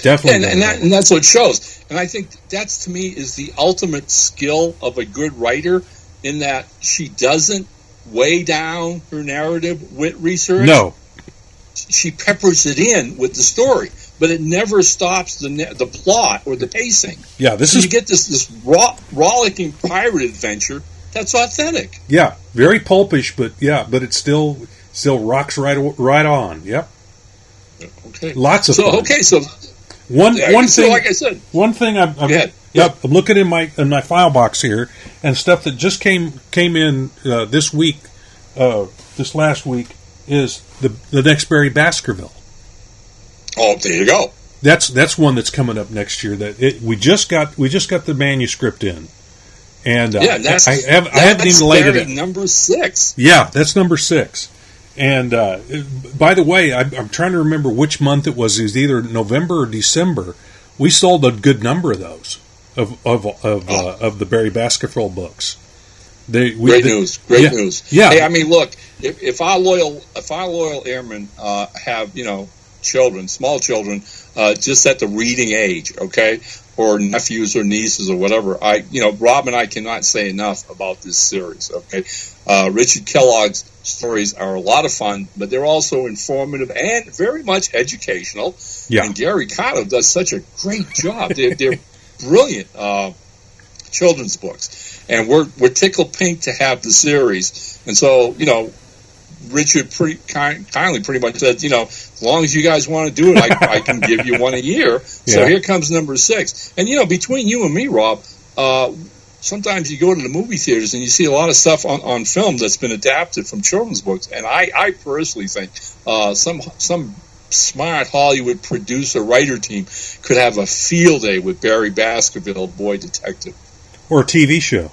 Definitely. And that's what it shows. And I think that's, to me, is the ultimate skill of a good writer, in that she doesn't weigh down her narrative with research. No. She peppers it in with the story, but it never stops the plot or the pacing. Yeah, you get this rollicking pirate adventure that's authentic. Yeah, very pulpish, but it still rocks right on. Yep. Okay. Lots of fun. Okay, so one thing, like I said, one thing I'm looking in my file box here, and stuff that just came in this last week, is the next Barry Baskerville. Oh, there you go. That's one that's coming up next year. We just got the manuscript in, and I haven't even laid it. Number 6. Yeah, that's number 6. And by the way, I'm trying to remember which month it was. It was either November or December. We sold a good number of those of the Barry Baskerville books. Great news. Yeah. Hey, I mean, look, if our loyal airmen have children, small children, just at the reading age, okay, or nephews or nieces or whatever, Rob and I cannot say enough about this series. Okay, Richard Kellogg's stories are a lot of fun, but they're also informative and very much educational. Yeah. And Gary Cotto does such a great job. They're brilliant. children's books, and we're tickled pink to have the series. And so, Richard kindly pretty much said, as long as you guys want to do it, I can give you one a year. So here comes number 6. And, between you and me, Rob, sometimes you go to the movie theaters and you see a lot of stuff on film that's been adapted from children's books. And I personally think some smart Hollywood producer, writer team could have a field day with Barry Baskerville, Boy Detective. Or a TV show.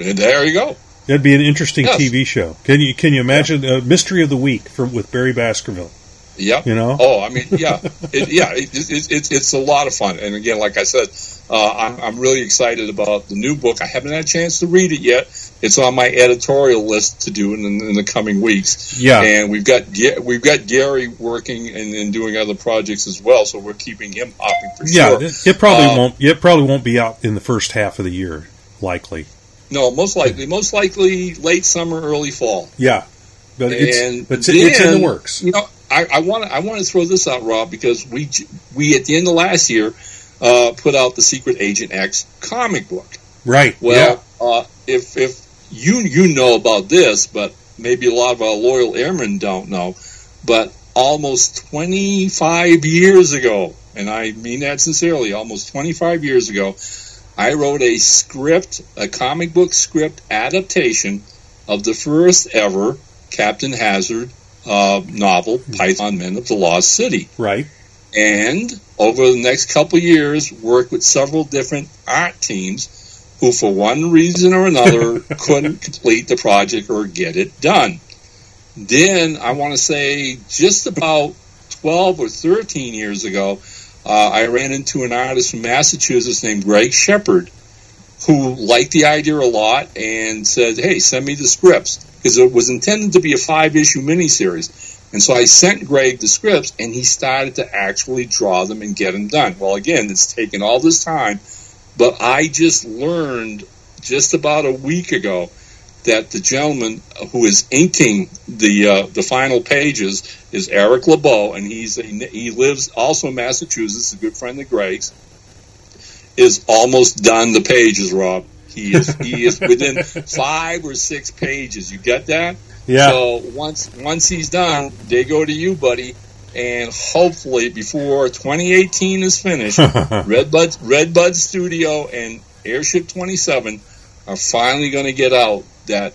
And there you go. That'd be an interesting TV show. Can you imagine Mystery of the Week with Barry Baskerville? Yep. Oh, I mean, it's a lot of fun. And again, like I said, I'm really excited about the new book. I haven't had a chance to read it yet. It's on my editorial list to do in the coming weeks. Yeah. And we've got Gary working and doing other projects as well, so we're keeping him hopping for sure. Yeah, it probably won't. It probably won't be out in the first half of the year, likely. No, most likely late summer, early fall. Yeah, but it's in the works. I want to throw this out, Rob, because we at the end of last year put out the Secret Agent X comic book. Right. Well, if you know about this, but maybe a lot of our loyal airmen don't know, but almost 25 years ago, and I mean that sincerely, almost 25 years ago, I wrote a comic book script adaptation of the first ever Captain Hazard novel, Python Men of the Lost City. Right. And over the next couple of years, worked with several different art teams who, for one reason or another, couldn't complete the project or get it done. Then, I want to say, just about 12 or 13 years ago, I ran into an artist from Massachusetts named Greg Shepard, who liked the idea a lot and said, hey, send me the scripts, because it was intended to be a 5-issue miniseries. And so I sent Greg the scripts, and he started to actually draw them and get them done. Well, again, it's taken all this time, but I just learned just about a week ago that the gentleman who is inking the final pages is Eric LeBeau, and he lives also in Massachusetts, a good friend of Greg's, is almost done the pages, Rob. He is within 5 or 6 pages. You get that? Yeah. So once he's done, they go to you, buddy, and hopefully before 2018 is finished, Redbud Studio and Airship 27 are finally going to get out that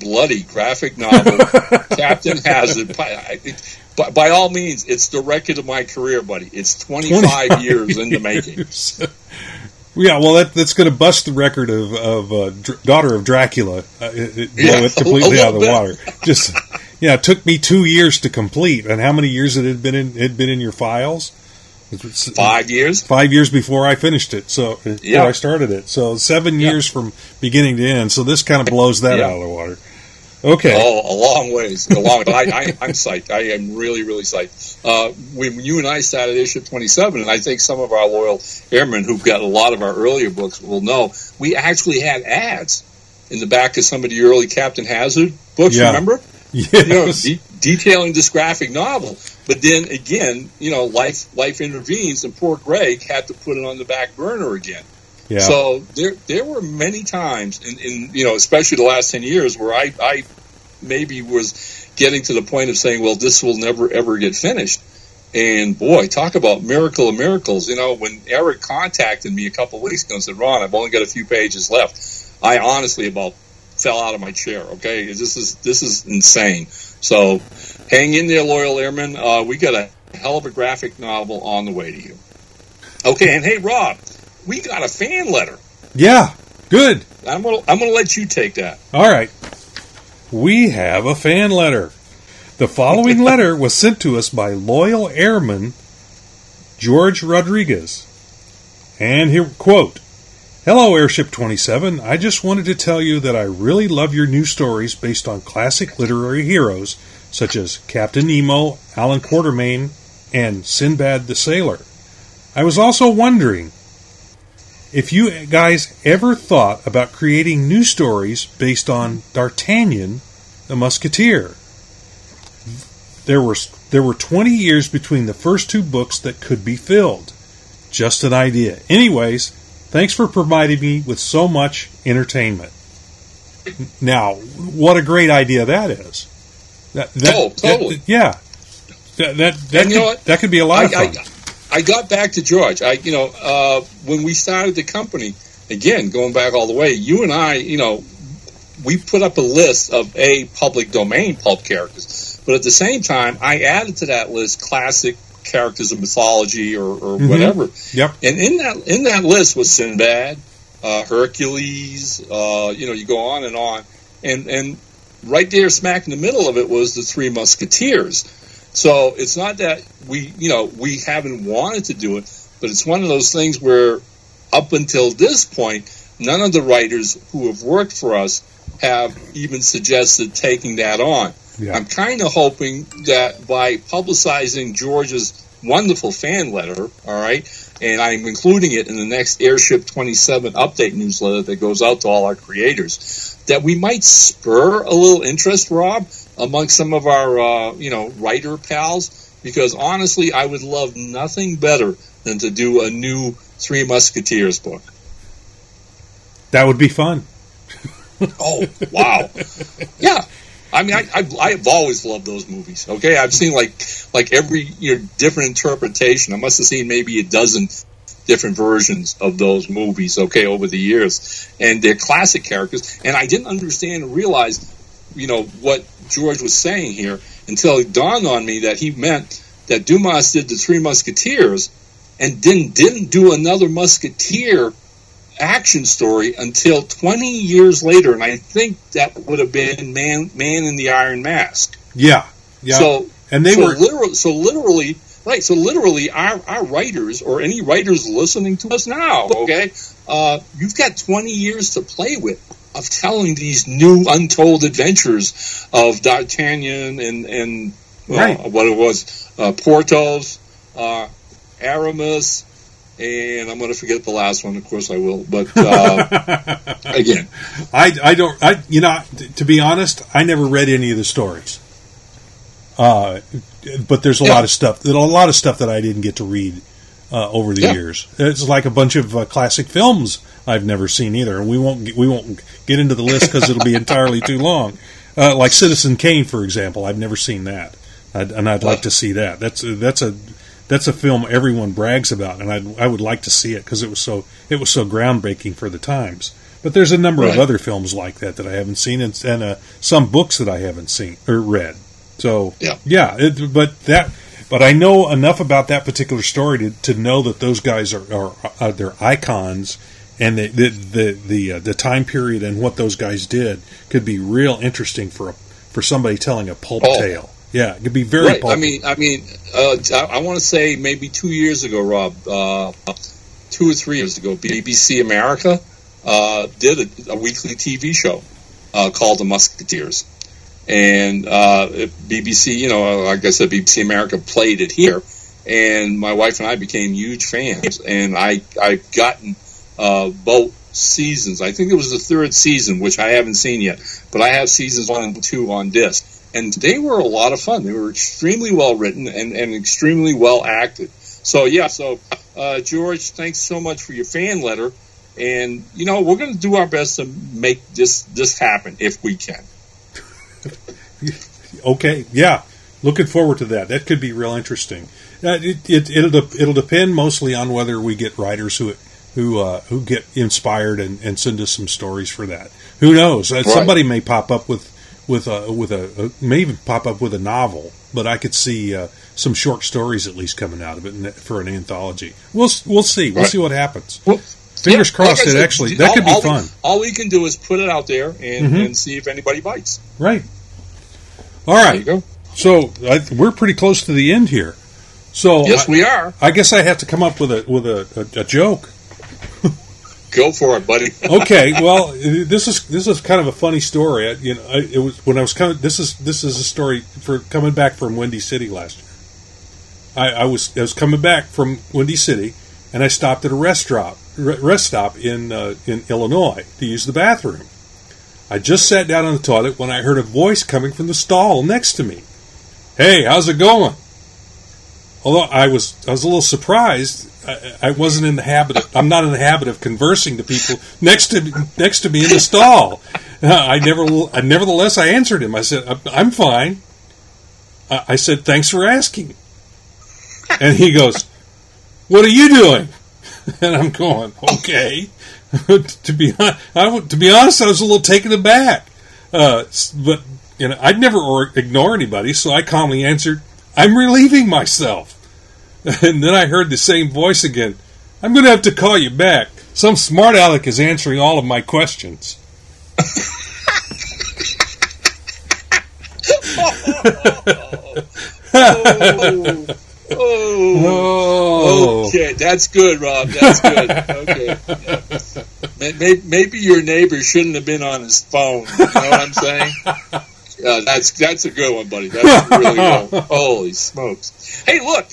bloody graphic novel, Captain Hazard. By all means, it's the record of my career, buddy. It's 25 years in the making. Yeah, well, that's going to bust the record of Daughter of Dracula. Blow it completely out of the water. It took me 2 years to complete. And how many years it had been in your files? 5 years. 5 years before I finished it. So before I started it. So 7 years from beginning to end. So this kind of blows that out of the water. Okay. Oh, a long ways. I'm psyched. I am really, really psyched. When you and I started Airship 27, and I think some of our loyal airmen who've got a lot of our earlier books will know, we actually had ads in the back of some of the early Captain Hazard books, remember? Yes. Detailing this graphic novel. But then again, life intervenes, and poor Greg had to put it on the back burner again. Yeah. So there were many times, in especially the last 10 years, where I maybe was getting to the point of saying, well, this will never, ever get finished. And, boy, talk about miracle of miracles. When Eric contacted me a couple of weeks ago and said, Ron, I've only got a few pages left, I honestly about fell out of my chair, okay? This is insane. So hang in there, loyal airmen. We got a hell of a graphic novel on the way to you. Okay, and hey, Rob, we got a fan letter. Yeah, good. I'm gonna let you take that. All right. We have a fan letter. The following letter was sent to us by loyal airman George Rodriguez. And here, quote, Hello, Airship 27. I just wanted to tell you that I really love your new stories based on classic literary heroes such as Captain Nemo, Alan Quatermain, and Sinbad the Sailor. I was also wondering if you guys ever thought about creating new stories based on D'Artagnan, the Musketeer. There were 20 years between the first 2 books that could be filled. Just an idea. Anyways, Thanks for providing me with so much entertainment. Now, what a great idea that is. Totally. That could be a lot of fun. I got back to George. When we started the company, again, going back all the way, you and I, we put up a list of public domain pulp characters, but at the same time, I added to that list classic characters of mythology or whatever. Yep. And in that list was Sinbad, Hercules. You go on, and right there, smack in the middle of it, was the Three Musketeers. So it's not that we haven't wanted to do it, but it's one of those things where up until this point, none of the writers who have worked for us have even suggested taking that on. Yeah. I'm kind of hoping that by publicizing George's wonderful fan letter, all right, and I'm including it in the next Airship 27 update newsletter that goes out to all our creators, that we might spur a little interest, Rob, among some of our, writer pals, because honestly, I would love nothing better than to do a new Three Musketeers book. That would be fun. Oh, wow. Yeah. I mean, I've always loved those movies, okay? I've seen, like every different interpretation. I must have seen maybe a dozen different versions of those movies, okay, over the years. And they're classic characters. And I didn't understand and realize, what George was saying here until it dawned on me that he meant that Dumas did the Three Musketeers and didn't do another Musketeer action story until 20 years later, and I think that would have been Man in the Iron Mask. Yeah. So literally, our writers or any writers listening to us now, okay, you've got 20 years to play with of telling these new untold adventures of D'Artagnan and what it was, Porthos, Aramis. And I'm going to forget the last one. Of course, I will. But again, to be honest, I never read any of the stories. But there's a lot of stuff. There's a lot of stuff that I didn't get to read over the years. It's like a bunch of classic films I've never seen either. And we won't get into the list because it'll be entirely too long. Like Citizen Kane, for example, I've never seen that, and I'd like to see that. That's a film everyone brags about, and I would like to see it because it was so groundbreaking for the times. But there's a number of other films like that I haven't seen, and some books that I haven't seen or read. So but I know enough about that particular story to know that those guys are they're icons, and the time period and what those guys did could be real interesting for somebody telling a pulp tale. Yeah, it could be very pulpy. I want to say maybe 2 years ago, Rob, 2 or 3 years ago, BBC America did a weekly TV show called The Musketeers. And BBC, like I said, BBC America played it here. And my wife and I became huge fans. And I've gotten both seasons. I think it was the third season, which I haven't seen yet. But I have seasons 1 and 2 on disc. And they were a lot of fun. They were extremely well written and extremely well acted. So, George, thanks so much for your fan letter. And, we're going to do our best to make this happen if we can. Okay, yeah. Looking forward to that. That could be real interesting. It'll depend mostly on whether we get writers who get inspired and send us some stories for that. Who knows? Somebody may pop up may even pop up with a novel, but I could see some short stories at least coming out of it for an anthology. We'll see. We'll see what happens. Well, fingers crossed. Like said, that could be fun. All we can do is put it out there and see if anybody bites. Right. All right. There you go. So we're pretty close to the end here. So yes, we are. I guess I have to come up with a joke. Go for it, buddy. Okay, well, this is kind of a funny story. It was when I was coming. This is a story for coming back from Windy City last year. I was coming back from Windy City, and I stopped at a rest stop in Illinois to use the bathroom. I just sat down on the toilet when I heard a voice coming from the stall next to me. "Hey, how's it going?" although I was a little surprised. I wasn't in the habit. I'm not in the habit of conversing to people next to me in the stall. Nevertheless, I answered him. I said, "I'm fine." I said, "Thanks for asking." And he goes, "What are you doing?" And I'm going, "Okay." To be honest, I was a little taken aback. But I'd never ignore anybody, so I calmly answered, "I'm relieving myself." And then I heard the same voice again. "I'm going to have to call you back. Some smart aleck is answering all of my questions." Okay, that's good, Rob. That's good. Okay, yeah. Maybe your neighbor shouldn't have been on his phone. You know what I'm saying? That's a good one, buddy. That's really good. Holy smokes! Hey, look.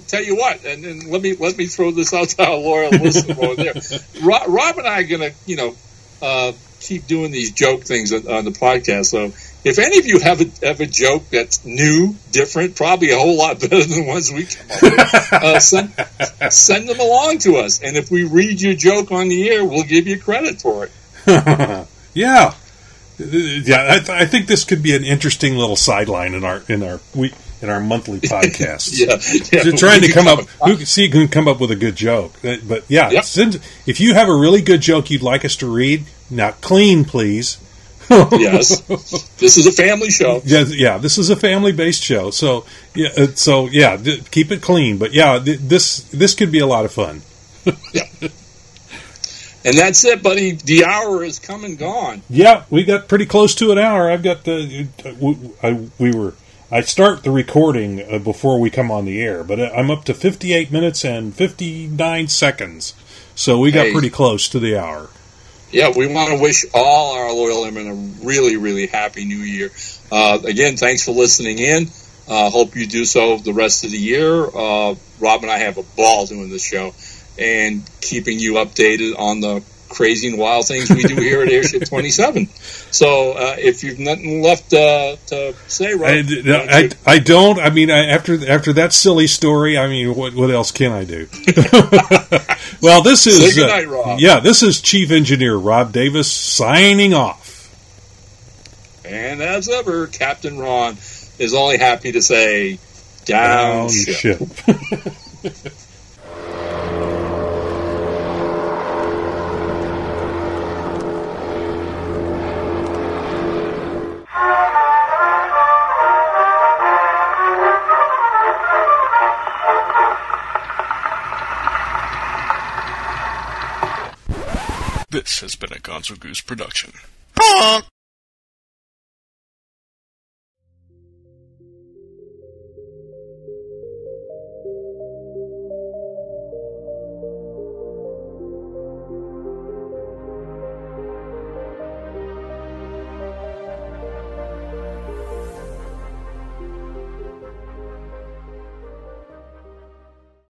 Tell you what, and let me throw this out to our loyal listener over there. Rob and I are gonna, keep doing these joke things on the podcast. So if any of you have a joke that's new, different, probably a whole lot better than the ones we come up with, send them along to us. And if we read your joke on the air, we'll give you credit for it. Yeah. I think this could be an interesting little sideline in our monthly podcasts. Yeah. So trying to come up, who can come up with a good joke. But yeah, yep. If you have a really good joke you'd like us to read, now clean, please. Yes, this is a family show. Yeah, this is a family-based show. So keep it clean. But yeah, this could be a lot of fun. Yeah. And that's it, buddy. The hour is come and gone. Yeah, we got pretty close to an hour. I've got I start the recording before we come on the air, but I'm up to 58 minutes and 59 seconds. So we got pretty close to the hour. Yeah, we want to wish all our loyal airmen a really, really happy new year. Again, thanks for listening in. Hope you do so the rest of the year. Rob and I have a ball doing this show and keeping you updated on the crazy and wild things we do here at Airship 27. So if you've nothing left to say, Rob, I don't. I mean, after that silly story, I mean, what else can I do? Well, this is say good night, Rob. This is Chief Engineer Rob Davis signing off. And as ever, Captain Ron is only happy to say, down ship. This has been a Gonzo Goose production.